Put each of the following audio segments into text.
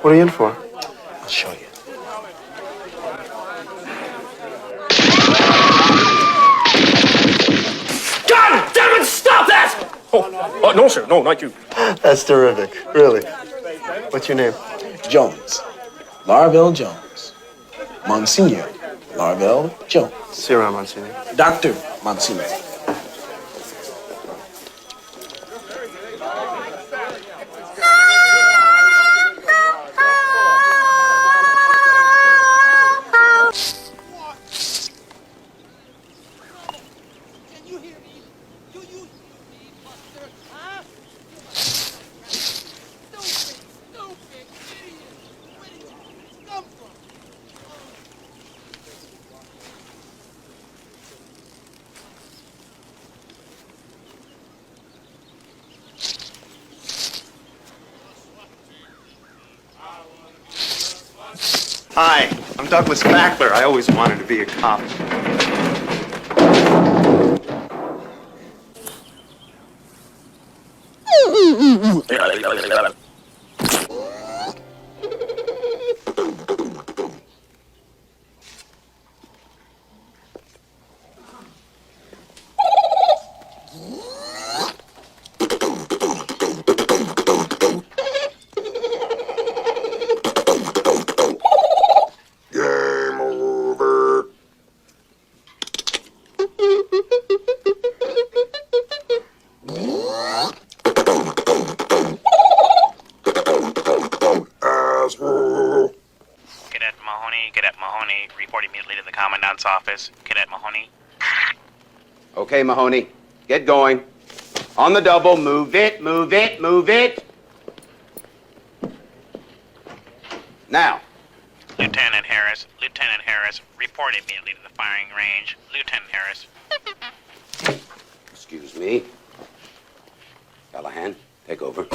What are you in for? I'll show you. God damn it! Stop that! Oh, no, sir. No, not you. That's terrific. Really. What's your name? Jones. Larvell Jones. Monsignor Larvell Jones. See you around, Monsignor. Dr. Monsignor. Hi, I'm Douglas Fackler. I always wanted to be a cop. Game over. Asshole. Cadet Mahoney, report immediately to the Commandant's office. Cadet Mahoney. Okay, Mahoney, get going. On the double, move it, move it, move it. Now. Lieutenant Harris, report immediately to the firing range. Lieutenant Harris. Excuse me. Callahan, take over.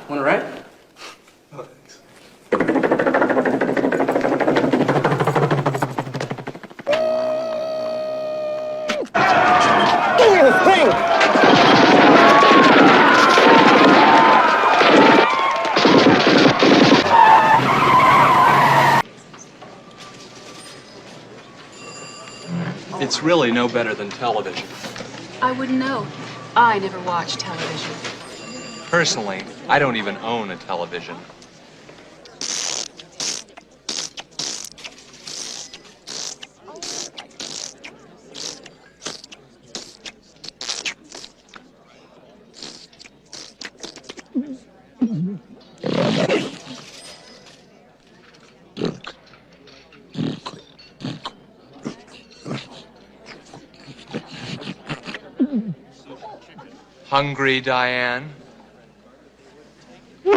Want to ride? It's really no better than television. I wouldn't know. I never watch television. Personally, I don't even own a television. Hungry, Diane? For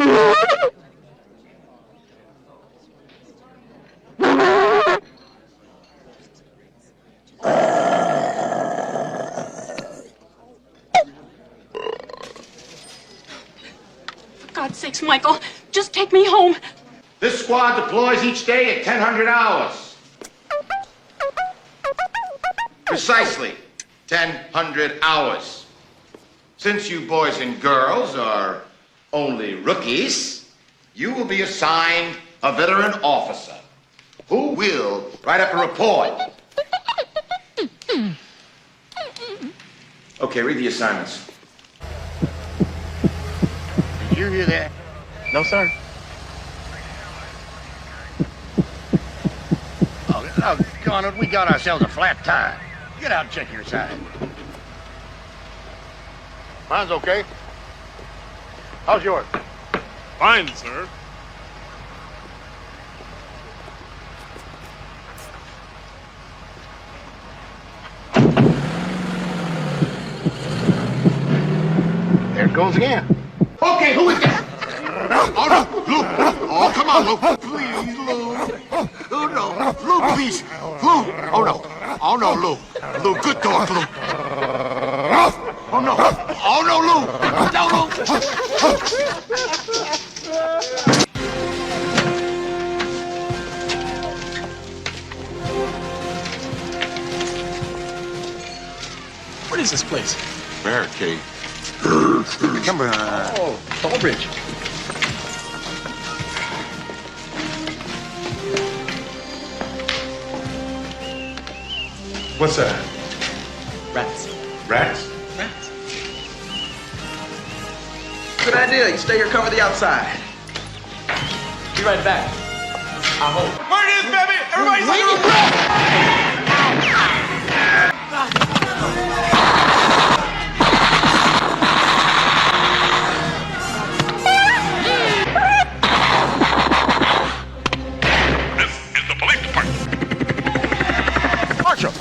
God's sakes, Michael, just take me home. This squad deploys each day at 1000 hours. Precisely 1000 hours. Since you boys and girls are only rookies, you will be assigned a veteran officer who will write up a report. Okay, read the assignments. Did you hear that? No, sir. Oh, Connor, we got ourselves a flat tire. Get out and check your side. Mine's okay. How's yours? Fine, sir. There it goes again. Okay, who is that? Oh, no, Luke. Oh, come on, Luke. Please, Luke. Oh, no. Lou, please. Lou. Oh, no. Oh, no, Lou. Lou, good dog, Lou. Oh, no. Oh, no, Lou. No, Lou. What is this place? Barricade. Come on. Oh, Tallbridge. What's that? Rats. Rats? Rats. Good idea. You stay here, cover the outside. Be right back. I hope. Where it is, baby? Everybody's This is the police department. Marshal.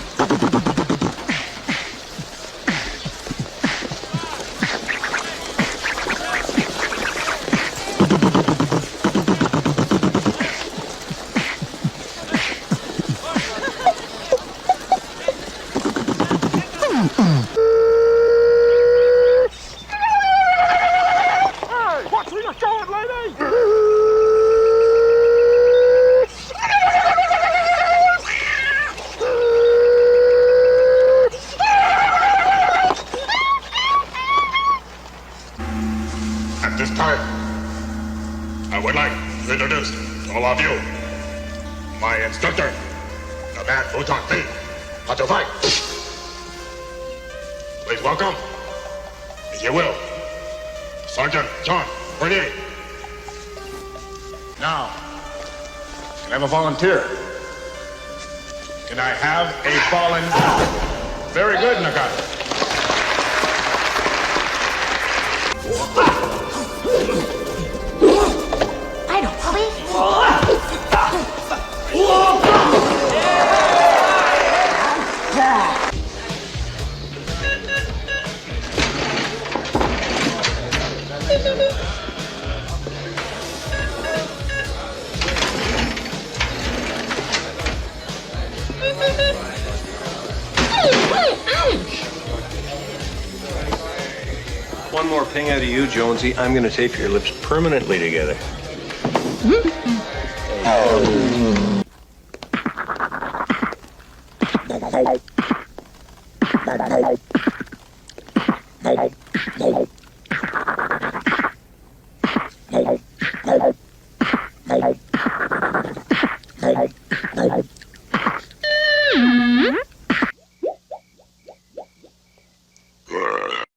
At this time, I would like to introduce to all of you my instructor, the man who taught me how to fight. Please welcome, if you will, Sergeant John Fournier. Now, can I have a volunteer? Can I have a volunteer? Very good, Nagata. I don't believe you. One more ping out of you, Jonesy. I'm going to tape your lips permanently together. No.